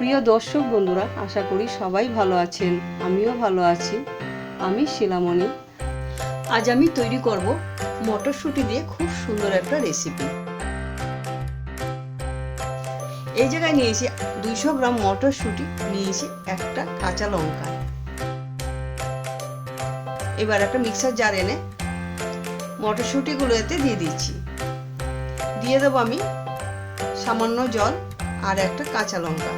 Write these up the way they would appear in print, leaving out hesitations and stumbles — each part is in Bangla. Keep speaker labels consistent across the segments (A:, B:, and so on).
A: প্রিয় দর্শক বন্ধুরা, আশা করি সবাই ভালো আছেন। আমিও ভালো আছি। আমি শিলামণি। আজ আমি তৈরি করব মটরশুঁটি দিয়ে খুব সুন্দর একটা রেসিপি। এই জায়গায় নিয়েছি 200 গ্রাম মটরশুঁটি, নিয়েছি একটা কাঁচা লঙ্কা। এবার একটা মিক্সার জার এনে মটরশুঁটিগুলো এতে দিয়ে দিচ্ছি। দিয়ে দেবো আমি সামান্য জল আর একটা কাঁচা লঙ্কা।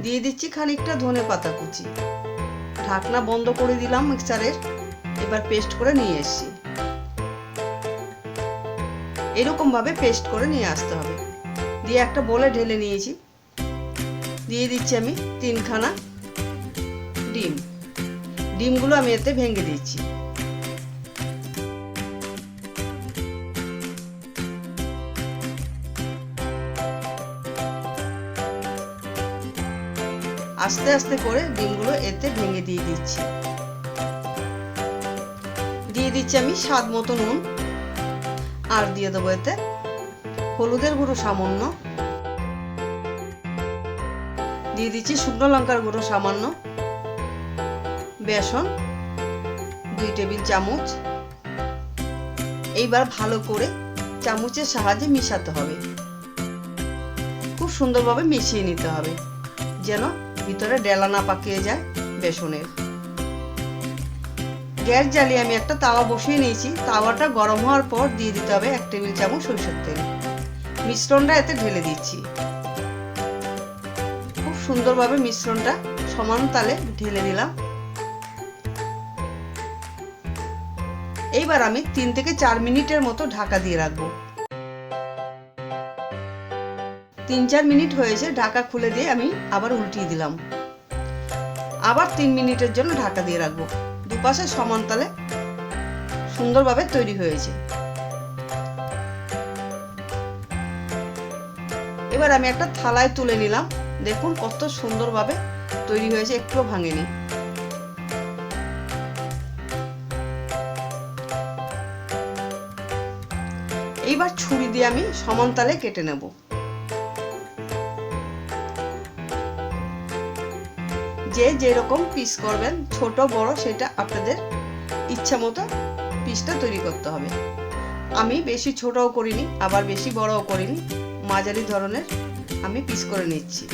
A: দিয়ে দিচ্ছি খানিকটা ধনেপাতা কুচি। ঢাকনা বন্ধ করে দিলাম মিক্সারের। এবার পেস্ট করে নিয়ে এসেছি। এরকম ভাবে পেস্ট করে নিয়ে আসতে হবে। দিয়ে একটা বোলে ঢেলে নিয়েছি। দিয়ে দিচ্ছি আমি 3খানা ডিম। ডিমগুলো আমি এতে ভেঙে দিচ্ছি। আস্তে আস্তে করে ডিমগুলো এতে ভেঙে দিয়ে দিচ্ছি। দিয়ে দিচ্ছি আমি স্বাদ মতো নুন, আর দিয়ে দেবো এতে হলুদের গুঁড়ো সামান্য, দিয়ে দিচ্ছি শুকনো লঙ্কার গুঁড়ো সামান্য, বেসন 2 টেবিল চামচ। এইবার ভালো করে চামচের সাহায্যে মিশাতে হবে। খুব সুন্দরভাবে মিশিয়ে নিতে হবে, যেন ভিতরে ডেলা না পাকিয়ে যায় বেসনের। গ্যাস জ্বালিয়ে আমি একটা তাওয়া বসিয়ে নিয়েছি। তাওয়াটা গরম হওয়ার পর দিয়ে দিতে হবে 1 টেবিল চামচ সরিষার তেল। মিশ্রণটা এতে ঢেলে দিচ্ছি। খুব সুন্দরভাবে মিশ্রণটা সমান তালে ঢেলে দিলাম। এইবার আমি 3 থেকে 4 মিনিটের মতো ঢাকা দিয়ে রাখবো। 3-4 মিনিট হয়েছে। ঢাকা খুলে দিয়ে আমি আবার উল্টিয়ে দিলাম। আবার 3 মিনিটের জন্য ঢাকা দিয়ে রাখবো। দুপাশে সমান তালে সুন্দরভাবে তৈরি হয়েছে। এবার আমি একটা থালায় তুলে নিলাম। দেখুন কত সুন্দরভাবে তৈরি হয়েছে, একটুও ভাঙেনি। এইবার ছুরি দিয়ে আমি সমান তালে কেটে নেব। যে যেরকম পিস করবেন, ছোট বড় সেটা আপনাদের ইচ্ছা মতো পিসটা তৈরি করতে হবে। আমি বেশি ছোটও করিনি, আবার বেশি বড়ও করিনি, মাঝারি ধরনের আমি পিস করে নিচ্ছি।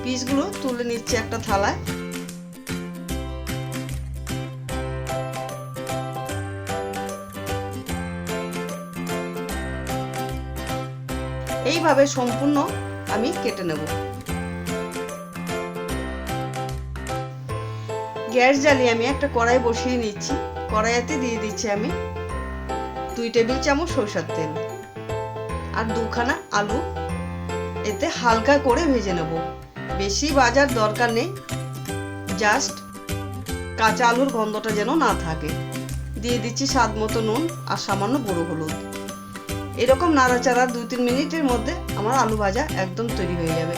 A: পিসগুলো তুলে নিচ্ছি একটা থালায়। এইভাবে সম্পূর্ণ আমি কেটে নেব। গ্যাস জ্বালিয়ে আমি একটা কড়াই বসিয়ে নিচ্ছি। কড়াইতে দিয়ে দিচ্ছি আমি 2 টেবিল চামচ সরিষার তেল আর 2খানা আলু। এতে হালকা করে ভেজে নেব, বেশি ভাজার দরকার নেই। জাস্ট কাঁচা আলুর গন্ধটা যেন না থাকে। দিয়ে দিচ্ছি স্বাদ মতো নুন আর সামান্য গুঁড়ো হলুদ। এরকম নাড়াচাড়া 2-3 মিনিটের মধ্যে আমার আলু ভাজা একদম তৈরি হয়ে যাবে।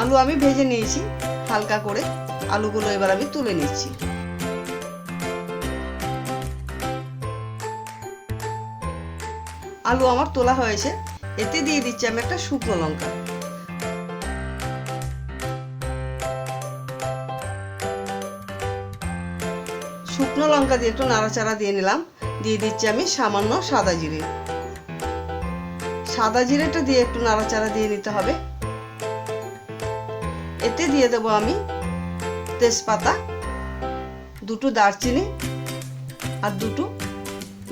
A: আলু আমি ভেজে নিয়েছি হালকা করে। আলুগুলো এবার আমি তুলে নিচ্ছি। আলু আমার তোলা হয়েছে। এতে দিয়ে দিচ্ছি আমি একটা শুকনো লঙ্কা। শুকনো লঙ্কা দিয়ে একটু নাড়াচাড়া দিয়ে নিলাম। দিয়ে দিচ্ছি আমি সামান্য সাদা জিরে। সাদা জিরেটা দিয়ে একটু নাড়াচাড়া দিয়ে নিতে হবে। এতে দিয়ে দেবো আমি তেজপাতা, 2টো দারচিনি আর 2টো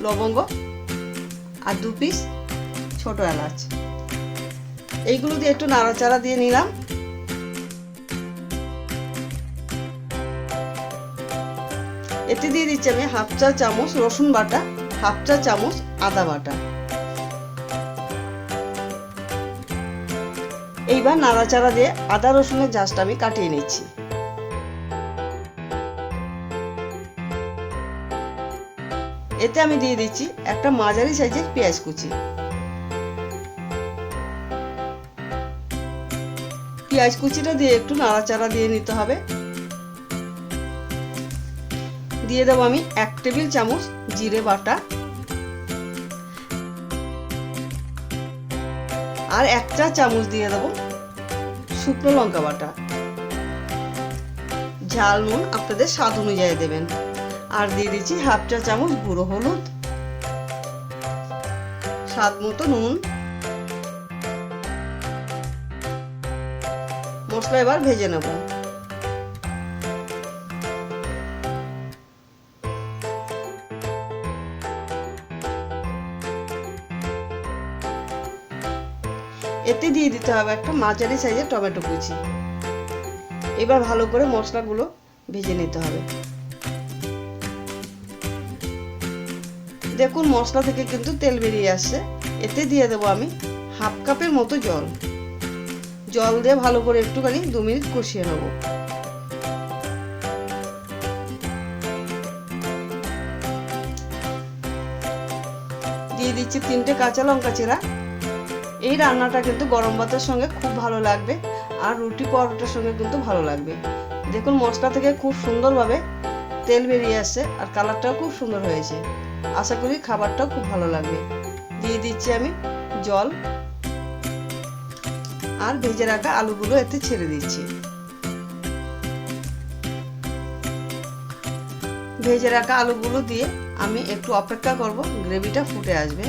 A: লবঙ্গ আর 2 পিস ছোট এলাচ। এইগুলো দিয়ে একটু নাড়াচাড়া দিয়ে নিলাম। এতে দিয়ে দিচ্ছি আমি 1/2 চা চামচ রসুন বাটা, 1/2 চা চামচ আদা বাটা। এইবার নাড়াচাড়া দিয়ে আদা রসুনের ঝাঁজটা আমি কাটিয়ে নিচ্ছি। এতে আমি দিয়ে দিচ্ছি একটা মাঝারি সাইজের পেঁয়াজ কুচি। পেঁয়াজ কুচিটা দিয়ে একটু নাড়াচাড়া দিয়ে নিতে হবে। দিয়ে দেবো আমি 1 টেবিল চামচ জিরে বাটা, আর 1 চা চামচ দিয়ে দেবো শুকনো লঙ্কা বাটা। ঝাল নুন আপনাদের স্বাদ অনুযায়ী দেবেন। আর দিয়ে দিচ্ছি 1/2 চা চামচ গুঁড়ো হলুদ, স্বাদ মতো নুন। মশলা এবার ভেজে নেব। এতে দিয়ে দিতে হবে একটা মাঝারি সাইজের টমেটো কুচি। এবার ভালো করে মশলাগুলো ভেজে নিতে হবে। দেখুন মশলা থেকে কিন্তু তেল বেরিয়ে আসছে। এতে দিয়ে দেবো আমি 1/2 কাপের মতো জল। জল দিয়ে ভালো করে একটুখানি 2 মিনিট কষিয়ে নেব। দিয়ে দিচ্ছি 3টে কাঁচা লঙ্কা চেরা। এই রান্নাটা কিন্তু গরম ভাতের সঙ্গে খুব ভালো লাগবে, আর রুটি পরোটার সঙ্গে কিন্তু ভালো লাগবে। দেখুন মশলা থেকে খুব সুন্দরভাবে তেল বেরিয়ে আসছে, আর কালারটাও খুব সুন্দর হয়েছে। আশা করি খাবারটাও খুব ভালো লাগবে। দিয়ে দিচ্ছি আমি জল, আর ভেজে রাখা আলুগুলো এতে ছেড়ে দিচ্ছি। ভেজে রাখা আলুগুলো দিয়ে আমি একটু অপেক্ষা করব, গ্রেভিটা ফুটে আসবে।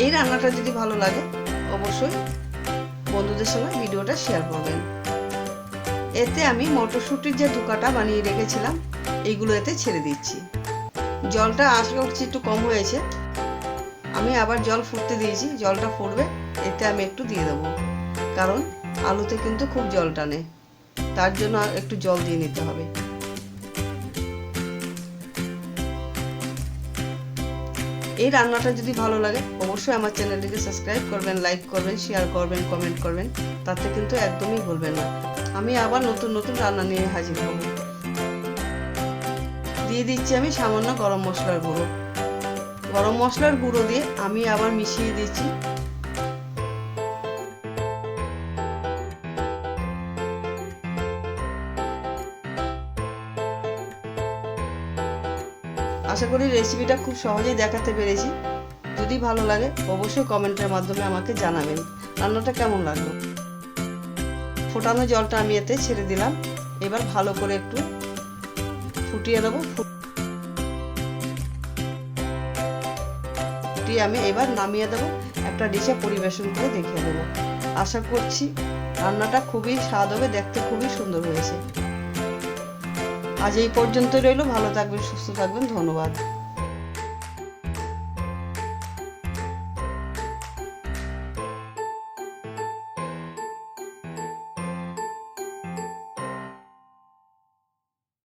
A: এই রান্নাটা যদি ভালো লাগে অবশ্যই বন্ধুদের সঙ্গে ভিডিওটা শেয়ার করবেন। এতে আমি মটরশুঁটির যে ধোকাটা বানিয়ে রেখেছিলাম এইগুলো এতে ছেড়ে দিচ্ছি। জলটা আশা করছি একটু কম হয়েছে, আমি আবার জল ফুটতে দিয়েছি। জলটা ফুটবে, এতে আমি একটু দিয়ে দেবো, কারণ আলুতে কিন্তু খুব জল টানে, তার জন্য একটু জল দিয়ে নিতে হবে। এই রান্নাটা যদি ভালো লাগে অবশ্যই আমার চ্যানেলটিকে সাবস্ক্রাইব করবেন, লাইক করবেন, শেয়ার করবেন, কমেন্ট করবেন, তাতে কিন্তু একদমই ভুলবেন না। আমি আবার নতুন নতুন রান্না নিয়ে হাজির হব। দিয়ে দিচ্ছি আমি সামান্য গরম মশলার গুঁড়ো। গরম মশলার গুঁড়ো দিয়ে আমি আবার মিশিয়ে দিচ্ছি আশা করি রেসিপিটা খুব সহজেই দেখাতে পেরেছি। যদি ভালো লাগে অবশ্যই কমেন্টের মাধ্যমে আমাকে জানাবেন রান্নাটা কেমন লাগলো। ফোটানো জলটা আমি এতে ছেড়ে দিলাম। এবার ভালো করে একটু ফুটিয়ে নেব। ফুটিয়ে আমি এবার নামিয়ে দেবো, একটা ডিশে পরিবেশন করে দেখিয়ে দেবো। আশা করছি রান্নাটা খুবই স্বাদ হবে, দেখতে খুবই সুন্দর হয়েছে। আজ এই পর্যন্ত রইল। ভালো থাকবেন, সুস্থ থাকবেন। ধন্যবাদ।